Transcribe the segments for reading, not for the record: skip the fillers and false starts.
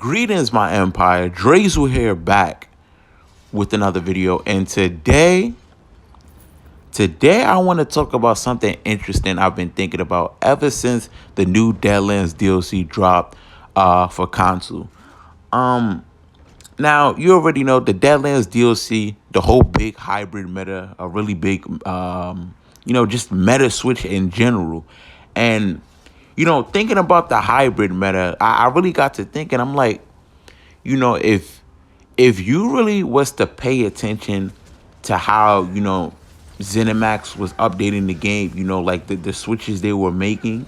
Greetings, my empire. Drazel here, back with another video. And today I want to talk about something interesting I've been thinking about ever since the new Deadlands DLC dropped for console. Now, you already know the Deadlands DLC, the whole big hybrid meta, a really big, just meta switch in general. And, thinking about the hybrid meta, I really got to thinking, I'm like, if you really was to pay attention to how, Zenimax was updating the game, like the switches they were making,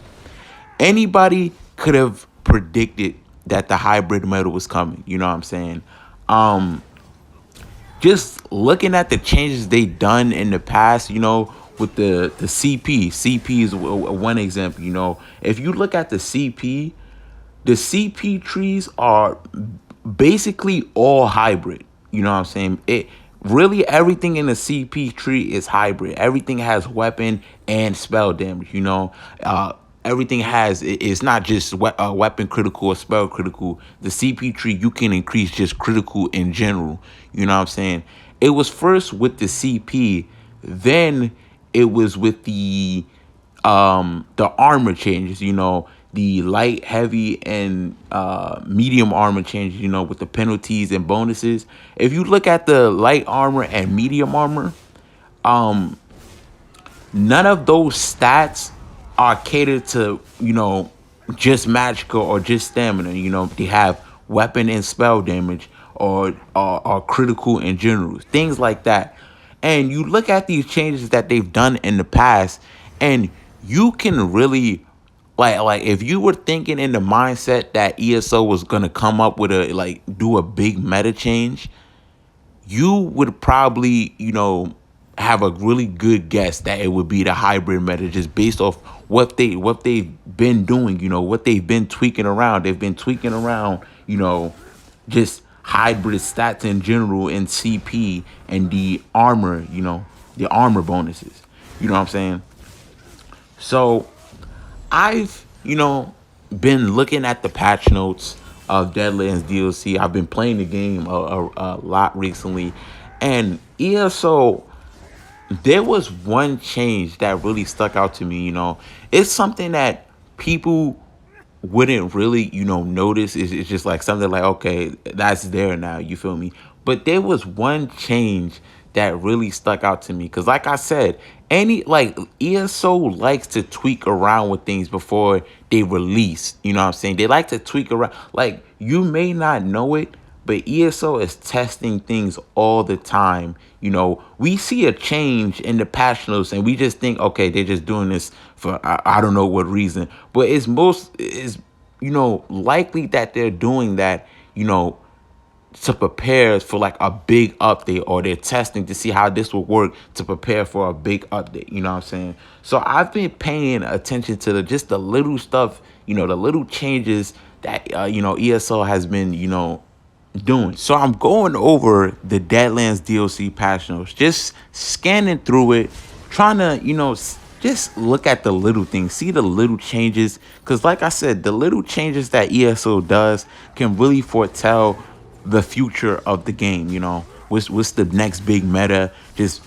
anybody could have predicted that the hybrid meta was coming. You know what I'm saying? Just looking at the changes they done in the past, with the CP is one example. If you look at the CP trees are basically all hybrid. You know what I'm saying? It really, everything in the CP tree is hybrid. Everything has weapon and spell damage. Everything has, it's not just weapon critical or spell critical. The CP tree, you can increase just critical in general. You know what I'm saying? It was first with the CP, then it was with the armor changes, the light, heavy, and medium armor changes, with the penalties and bonuses. If you look at the light armor and medium armor, none of those stats are catered to, just magical or just stamina. They have weapon and spell damage or critical in general, things like that. And you look at these changes that they've done in the past, and you can really, like if you were thinking in the mindset that ESO was gonna come up with do a big meta change, you would probably, have a really good guess that it would be the hybrid meta, just based off what they've been doing, what they've been tweaking around. They've been tweaking around, just hybrid stats in general in CP and the armor, the armor bonuses. You know what I'm saying? So I've, been looking at the patch notes of Deadlands DLC. I've been playing the game a lot recently, and ESO, there was one change that really stuck out to me. It's something that people wouldn't really, notice. It's just like something like, okay, that's there now, you feel me? But there was one change that really stuck out to me, because like I said, ESO likes to tweak around with things before they release. You know what I'm saying? They like to tweak around. Like, you may not know it, but ESO is testing things all the time. We see a change in the patch notes and we just think, okay, they're just doing this for I don't know what reason. But it's likely that they're doing that, to prepare for like a big update, or they're testing to see how this will work to prepare for a big update. You know what I'm saying? So I've been paying attention to just the little stuff, the little changes that, ESO has been, doing. So I'm going over the Deadlands DLC patch notes, just scanning through it, trying to, just look at the little things, see the little changes. Because like I said, the little changes that ESO does can really foretell the future of the game. What's the next big meta, just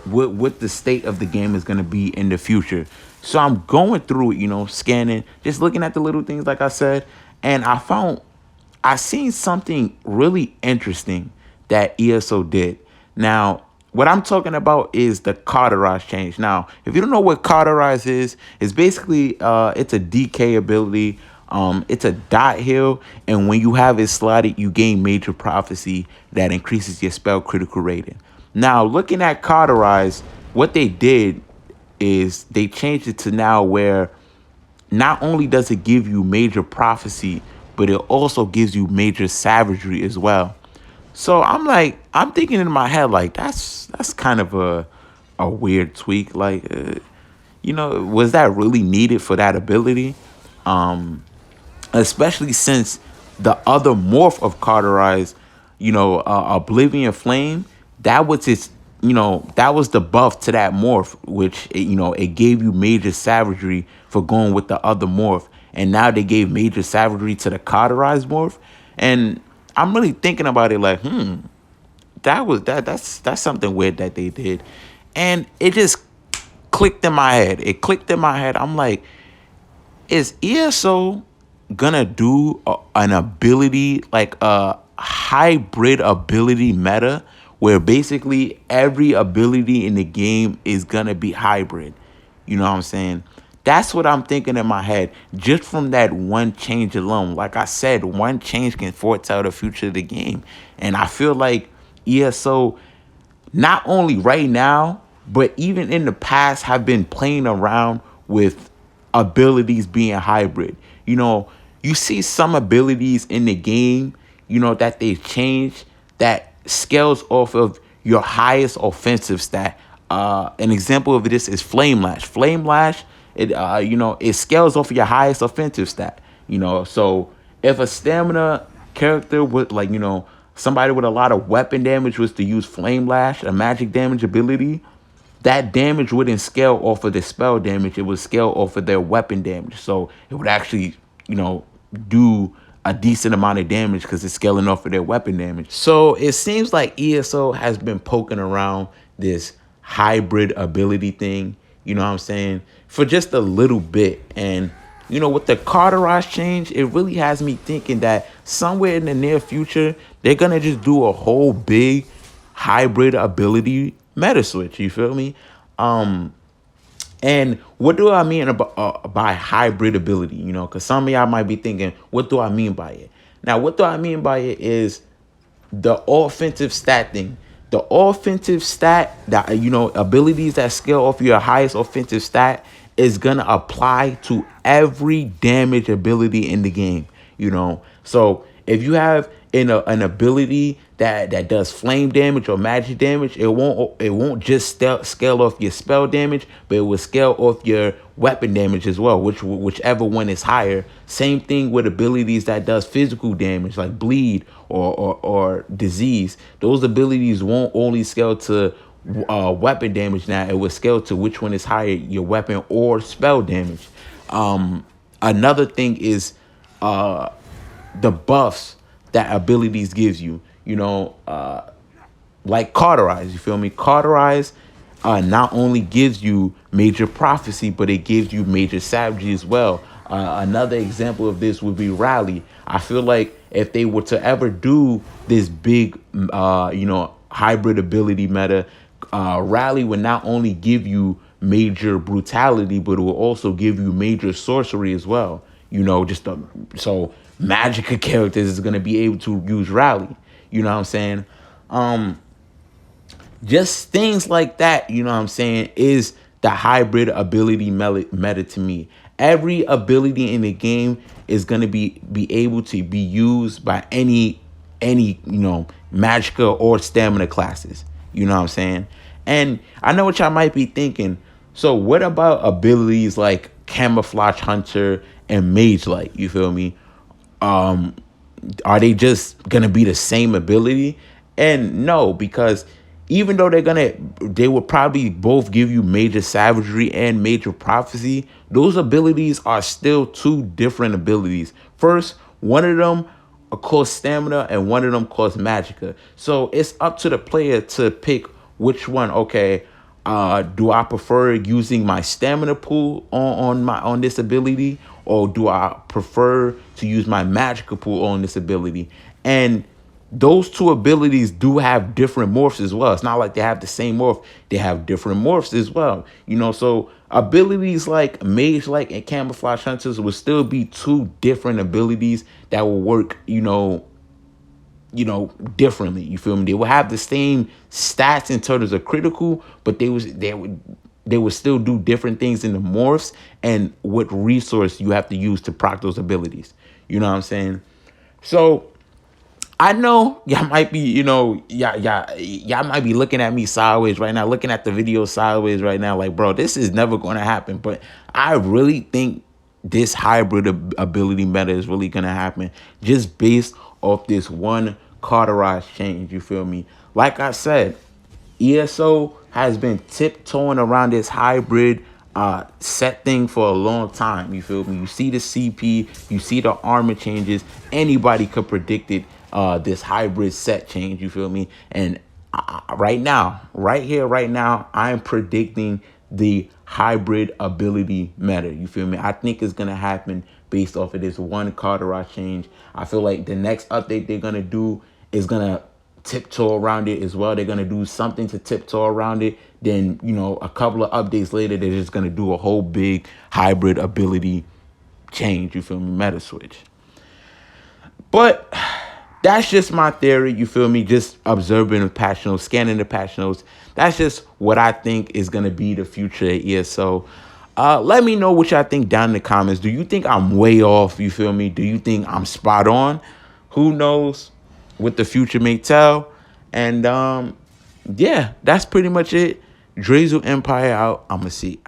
what the state of the game is going to be in the future. So I'm going through it, scanning, just looking at the little things, like I said, and I seen something really interesting that ESO did. Now, what I'm talking about is the cauterize change. Now, if you don't know what cauterize is, it's basically it's a DK ability. It's a dot heal, and when you have it slotted, you gain major prophecy that increases your spell critical rating. Now, looking at cauterize, what they did is they changed it to now where not only does it give you major prophecy, but it also gives you major savagery as well. So I'm thinking in my head, like, that's kind of a weird tweak. Like, was that really needed for that ability? Especially since the other morph of cauterize, Oblivion Flame, that was its, that was the buff to that morph, which, it gave you major savagery for going with the other morph. And now they gave major savagery to the cauterized morph. And I'm really thinking about it like, that's something weird that they did. And it just clicked in my head. It clicked in my head. I'm like, is ESO gonna do an ability like a hybrid ability meta where basically every ability in the game is gonna be hybrid? You know what I'm saying? That's what I'm thinking in my head just from that one change alone. Like I said, one change can foretell the future of the game. And I feel like ESO, not only right now, but even in the past, have been playing around with abilities being hybrid. You know, you see some abilities in the game, that they've changed that scales off of your highest offensive stat. An example of this is Flame Lash. Flame Lash, it scales off of your highest offensive stat. So if a stamina character would somebody with a lot of weapon damage was to use Flame Lash, a magic damage ability, that damage wouldn't scale off of the spell damage. It would scale off of their weapon damage. So it would actually, do a decent amount of damage because it's scaling off of their weapon damage. So it seems like ESO has been poking around this hybrid ability thing, you know what I'm saying, for just a little bit. And, with the Carterized change, it really has me thinking that somewhere in the near future, they're going to just do a whole big hybrid ability meta switch. You feel me? And what do I mean about by hybrid ability? Because some of y'all might be thinking, what do I mean by it? Now, what do I mean by it is the offensive stat thing. The offensive stat that abilities that scale off your highest offensive stat is gonna apply to every damage ability in the game. So if you have an ability that does flame damage or magic damage, it won't just scale off your spell damage, but it will scale off your weapon damage as well, whichever one is higher. Same thing with abilities that does physical damage like bleed or disease. Those abilities won't only scale to weapon damage. Now it will scale to which one is higher, your weapon or spell damage. Another thing is the buffs that abilities gives you, like Cauterize, you feel me? Cauterize not only gives you major prophecy, but it gives you major savagery as well. Another example of this would be Rally. I feel like if they were to ever do this big, hybrid ability meta, Rally would not only give you major brutality, but it will also give you major sorcery as well. So Magica characters is going to be able to use Rally. You know what I'm saying? Just things like that, you know what I'm saying, is the hybrid ability meta to me. Every ability in the game is going to be able to be used by any Magica or stamina classes. You know what I'm saying? And I know what y'all might be thinking. So what about abilities like Camouflage Hunter and Mage Light? You feel me? Are they just gonna be the same ability? And no, because even though they will probably both give you major savagery and major prophecy, those abilities are still two different abilities. First, one of them costs stamina and one of them costs magica. So it's up to the player to pick which one. Okay, do I prefer using my stamina pool on this ability, or do I prefer to use my magical pool on this ability? And those two abilities do have different morphs as well. It's not like they have the same morph. They have different morphs as well. So abilities like Mage Light and Camouflage Hunters will still be two different abilities that will work, differently. You feel me? They will have the same stats in terms of critical, but they would still do different things in the morphs and what resource you have to use to proc those abilities. You know what I'm saying? So I know y'all might be, y'all might be looking at me sideways right now, looking at the video sideways right now, like, bro, this is never going to happen. But I really think this hybrid ability meta is really going to happen just based off this one Carterized change. You feel me? Like I said, ESO has been tiptoeing around this hybrid set thing for a long time. You feel me? You see the CP, you see the armor changes. Anybody could predict it. This hybrid set change. You feel me? And right now, right here, right now, I am predicting the hybrid ability meta. You feel me? I think it's gonna happen based off of this one Carteret change. I feel like the next update they're gonna do is gonna tiptoe around it as well. They're gonna do something to tiptoe around it. Then, you know, a couple of updates later, they're just gonna do a whole big hybrid ability change. You feel me? Meta switch. But that's just my theory. You feel me? Just observing the patch notes, scanning the patch notes. That's just what I think is gonna be the future of ESO. Let me know what y'all think down in the comments. Do you think I'm way off? You feel me? Do you think I'm spot on? Who knows what the future may tell? And yeah, that's pretty much it. Drizzle Empire out. I'ma see.